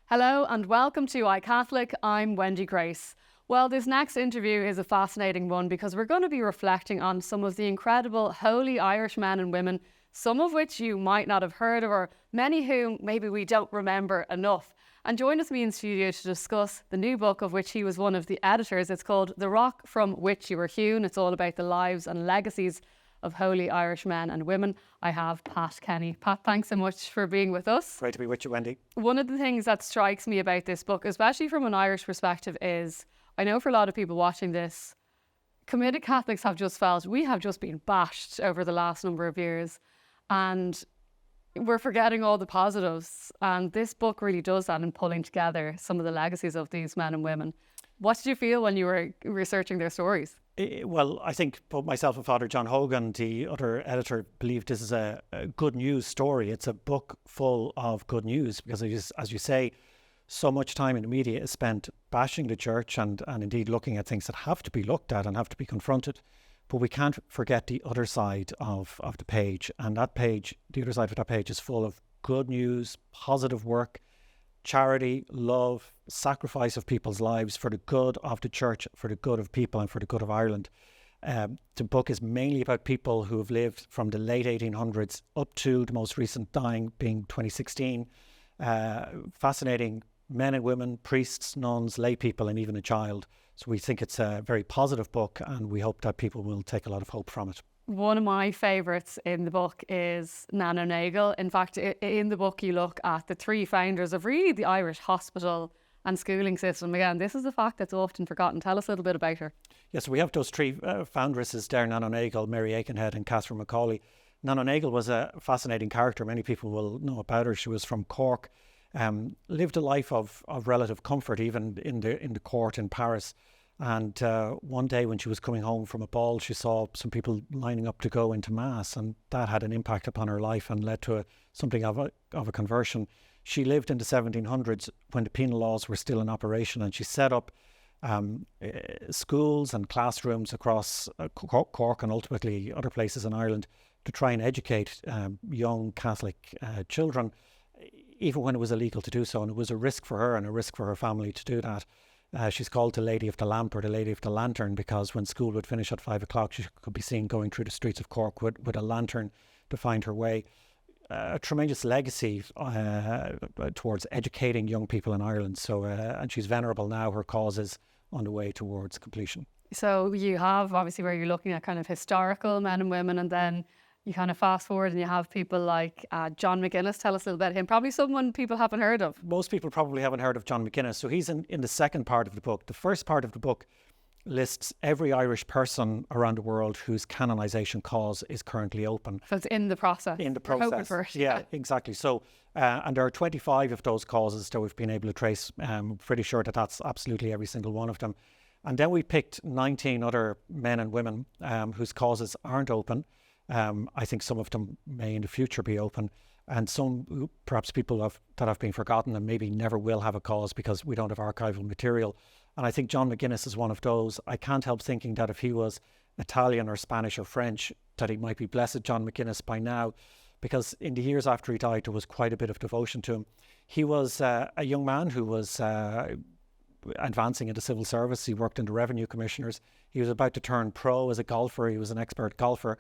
Hello and welcome to iCatholic. I'm Wendy Grace. Well, this next interview is a fascinating one because we're going to be reflecting on some of the incredible holy Irish men and women, some of which you might not have heard of, or many whom maybe we don't remember enough. And join us in studio to discuss the new book of which he was one of the editors. It's called The Rock from Which You Were Hewn. It's all about the lives and legacies of holy Irish men and women. I have Pat Kenny. Pat, thanks so much for being with us. Great to be with you, Wendy. One of the things that strikes me about this book, especially from an Irish perspective, is I know for a lot of people watching this, committed Catholics have just felt we have just been bashed over the last number of years and we're forgetting all the positives. And this book really does that in pulling together some of the legacies of these men and women. What did you feel when you were researching their stories? Well, I think both myself and Father John Hogan, the other editor, believe this is a good news story. It's a book full of good news because, as you say, so much time in the media is spent bashing the church and indeed looking at things that have to be looked at and have to be confronted. But we can't forget the other side of the page. And that page, the other side of that page is full of good news, positive work, charity, love, sacrifice of people's lives for the good of the church, for the good of people and for the good of Ireland. The book is mainly about people who have lived from the late 1800s up to the most recent dying being 2016. Fascinating men and women, priests, nuns, lay people and even a child. So we think it's a very positive book and we hope that people will take a lot of hope from it. One of my favourites in the book is Nan O'Nagle. In fact, in the book you look at the three founders of really the Irish hospital and schooling system. Again, this is a fact that's often forgotten. Tell us a little bit about her. Yes, we have those three foundresses there, Nan O'Nagle, Mary Aikenhead and Catherine Macaulay. Nan O'Nagle was a fascinating character. Many people will know about her. She was from Cork, lived a life of relative comfort even in the court in Paris. And one day when she was coming home from a ball, she saw some people lining up to go into Mass, and that had an impact upon her life and led to something of a conversion. She lived in the 1700s when the penal laws were still in operation, and she set up schools and classrooms across Cork and ultimately other places in Ireland to try and educate young Catholic children, even when it was illegal to do so. And it was a risk for her and a risk for her family to do that. She's called the Lady of the Lamp or the Lady of the Lantern because when school would finish at 5 o'clock, she could be seen going through the streets of Cork with a lantern to find her way. A tremendous legacy towards educating young people in Ireland. So, and she's venerable now. Her cause is on the way towards completion. So you have obviously where you're looking at kind of historical men and women, and then you kind of fast forward and you have people like John McGuinness. Tell us a little bit about him. Probably someone people haven't heard of. Most people probably haven't heard of John McGuinness. So he's in the second part of the book. The first part of the book lists every Irish person around the world whose canonization cause is currently open. So it's in the process. In the process. We're hoping for it. Yeah, exactly. So, and there are 25 of those causes that we've been able to trace. I'm pretty sure that that's absolutely every single one of them. And then we picked 19 other men and women whose causes aren't open. I think some of them may in the future be open, and some perhaps people that have been forgotten and maybe never will have a cause because we don't have archival material. And I think John McGuinness is one of those. I can't help thinking that if he was Italian or Spanish or French, that he might be Blessed John McGuinness by now, because in the years after he died, there was quite a bit of devotion to him. He was a young man who was advancing into civil service. He worked in the revenue commissioners. He was about to turn pro as a golfer. He was an expert golfer.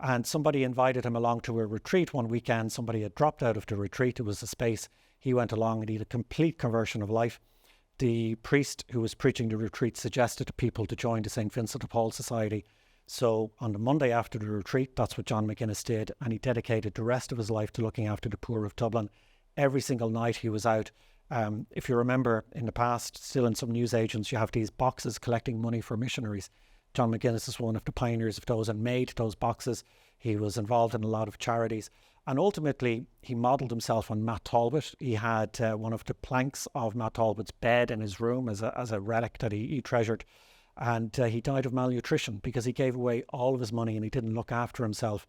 And somebody invited him along to a retreat one weekend. Somebody had dropped out of the retreat. It was a space. He went along and he had a complete conversion of life. The priest who was preaching the retreat suggested to people to join the St. Vincent de Paul Society. So on the Monday after the retreat, that's what John McGuinness did. And he dedicated the rest of his life to looking after the poor of Dublin. Every single night he was out. If you remember in the past, still in some newsagents, you have these boxes collecting money for missionaries. John McGuinness is one of the pioneers of those and made those boxes. He was involved in a lot of charities. And ultimately, he modelled himself on Matt Talbot. He had one of the planks of Matt Talbot's bed in his room as a relic that he treasured. And he died of malnutrition because he gave away all of his money and he didn't look after himself.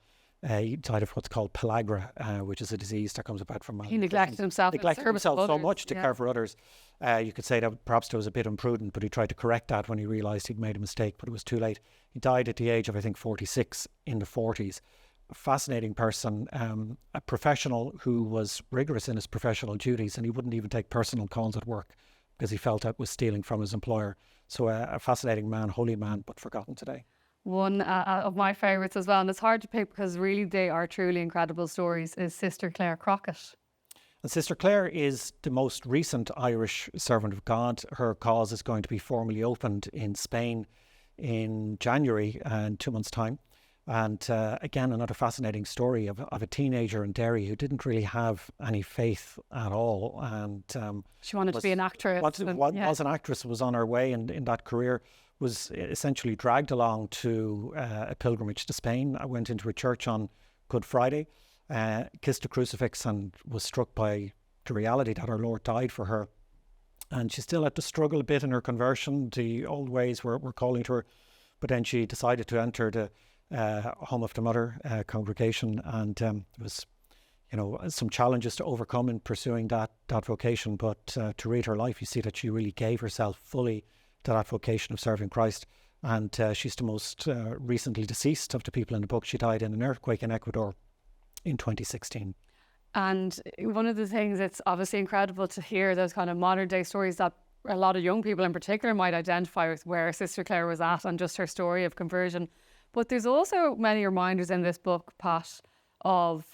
He died of what's called pellagra, which is a disease that comes about from malnutrition. He neglected himself. So much to care for others. You could say that perhaps there was a bit imprudent, but he tried to correct that when he realised he'd made a mistake, but it was too late. He died at the age of, I think, 46 in the 40s. fascinating person, a professional who was rigorous in his professional duties, and he wouldn't even take personal calls at work because he felt that was stealing from his employer. So a fascinating man, holy man, but forgotten today. One of my favourites as well, and it's hard to pick because really they are truly incredible stories, is Sister Clare Crockett. And Sister Clare is the most recent Irish servant of God. Her cause is going to be formally opened in Spain in January in 2 months' time. And again, another fascinating story of a teenager in Derry who didn't really have any faith at all. And she wanted to be an actress. Was an actress, was on her way in that career, was essentially dragged along to a pilgrimage to Spain. I went into a church on Good Friday, kissed a crucifix, and was struck by the reality that our Lord died for her. And she still had to struggle a bit in her conversion. The old ways were calling to her. But then she decided to enter the Home of the Mother congregation, and there was, some challenges to overcome in pursuing that vocation. But to read her life, you see that she really gave herself fully to that vocation of serving Christ. And she's the most recently deceased of the people in the book. She died in an earthquake in Ecuador in 2016. And one of the things, it's obviously incredible to hear those kind of modern day stories that a lot of young people in particular might identify with where Sister Clare was at and just her story of conversion. But there's also many reminders in this book, Pat, of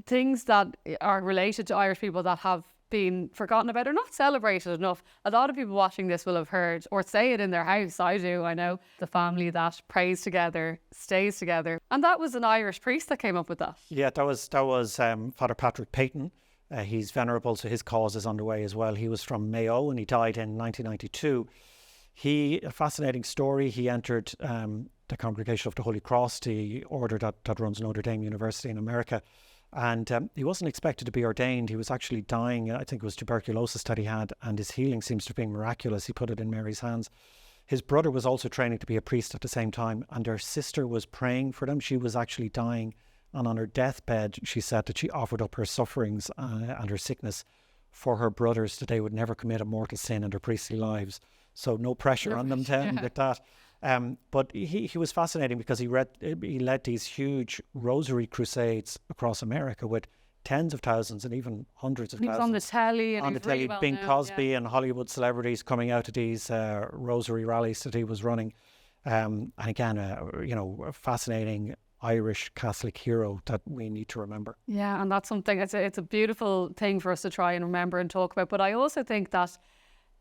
things that are related to Irish people that have been forgotten about or not celebrated enough. A lot of people watching this will have heard or say it in their house. I do, I know. The family that prays together, stays together. And that was an Irish priest that came up with that. Yeah, that was Father Patrick Peyton. He's venerable, so his cause is underway as well. He was from Mayo and he died in 1992. A fascinating story. He entered the Congregation of the Holy Cross, the order that runs Notre Dame University in America. And he wasn't expected to be ordained. He was actually dying. I think it was tuberculosis that he had, and his healing seems to have been miraculous. He put it in Mary's hands. His brother was also training to be a priest at the same time, and their sister was praying for them. She was actually dying, and on her deathbed, she said that she offered up her sufferings and her sickness for her brothers, that they would never commit a mortal sin in their priestly lives. So no pressure on them to end like that. But he was fascinating because he led these huge rosary crusades across America with tens of thousands and even hundreds of thousands. He was on the telly. And on the telly, really Bing Crosby and Hollywood celebrities coming out of these rosary rallies that he was running. And again, a fascinating Irish Catholic hero that we need to remember. Yeah, and that's something, it's a beautiful thing for us to try and remember and talk about. But I also think that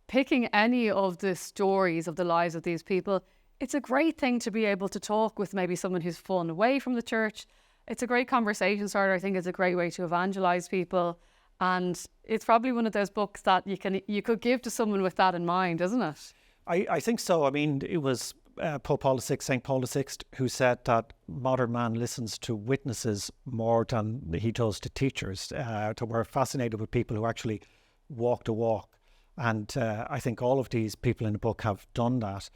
picking any of the stories of the lives of these people, it's a great thing to be able to talk with maybe someone who's fallen away from the church. It's a great conversation starter. I think it's a great way to evangelize people. And it's probably one of those books that you could give to someone with that in mind, isn't it? I think so. I mean, it was Pope Paul VI, St. Paul VI, who said that modern man listens to witnesses more than he does to teachers. So we're fascinated with people who actually walk the walk. And I think all of these people in the book have done that.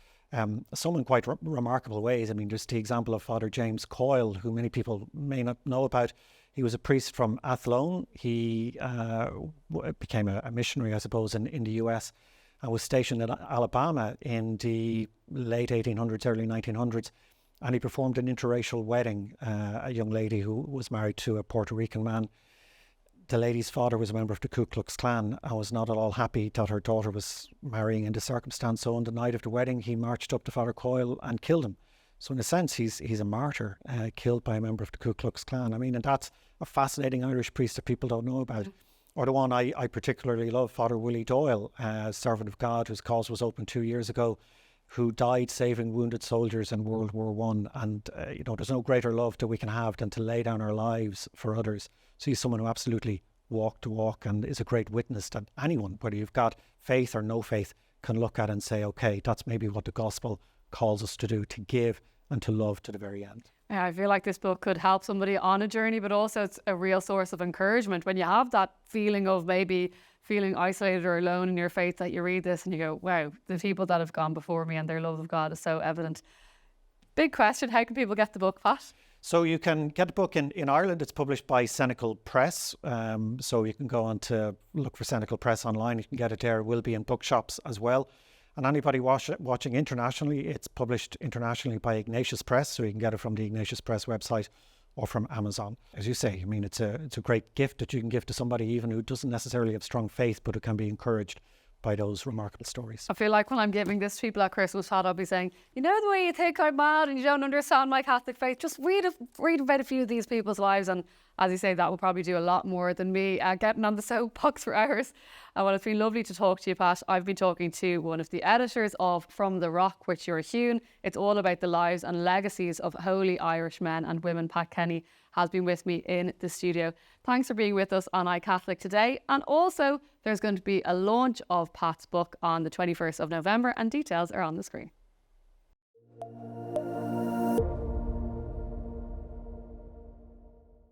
Some in quite remarkable ways. I mean, there's the example of Father James Coyle, who many people may not know about. He was a priest from Athlone. He became a missionary, I suppose, in the US, and was stationed in Alabama in the late 1800s, early 1900s. And he performed an interracial wedding, a young lady who was married to a Puerto Rican man. The lady's father was a member of the Ku Klux Klan and was not at all happy that her daughter was marrying in this circumstance. So on the night of the wedding, he marched up to Father Coyle and killed him. So in a sense, he's a martyr, killed by a member of the Ku Klux Klan. I mean, and that's a fascinating Irish priest that people don't know about. Or the one I particularly love, Father Willie Doyle, servant of God, whose cause was opened 2 years ago, who died saving wounded soldiers in World War I. And, there's no greater love that we can have than to lay down our lives for others. So he's someone who absolutely walked the walk and is a great witness that anyone, whether you've got faith or no faith, can look at and say, okay, that's maybe what the gospel calls us to do, to give and to love to the very end. Yeah, I feel like this book could help somebody on a journey, but also it's a real source of encouragement when you have that feeling of maybe feeling isolated or alone in your faith, that you read this and you go, wow, the people that have gone before me and their love of God is so evident. Big question, how can people get the book, Pat? So you can get the book in Ireland. It's published by Cenacle Press. So you can go on to look for Cenacle Press online. You can get it there. It will be in bookshops as well. And anybody watching internationally, it's published internationally by Ignatius Press, so you can get it from the Ignatius Press website or from Amazon. As you say, I mean, it's a great gift that you can give to somebody even who doesn't necessarily have strong faith, but who can be encouraged by those remarkable stories. I feel like when I'm giving this to people at Christmas, I'll be saying, you know, the way you think I'm mad and you don't understand my Catholic faith, just read about a few of these people's lives. And as you say, that will probably do a lot more than me getting on the soapbox for hours. Well, it's been lovely to talk to you, Pat. I've been talking to one of the editors of From the Rock, which you're Hewn. It's all about the lives and legacies of holy Irish men and women. Pat Kenny has been with me in the studio. Thanks for being with us on iCatholic today. And also, there's going to be a launch of Pat's book on the 21st of November, and details are on the screen.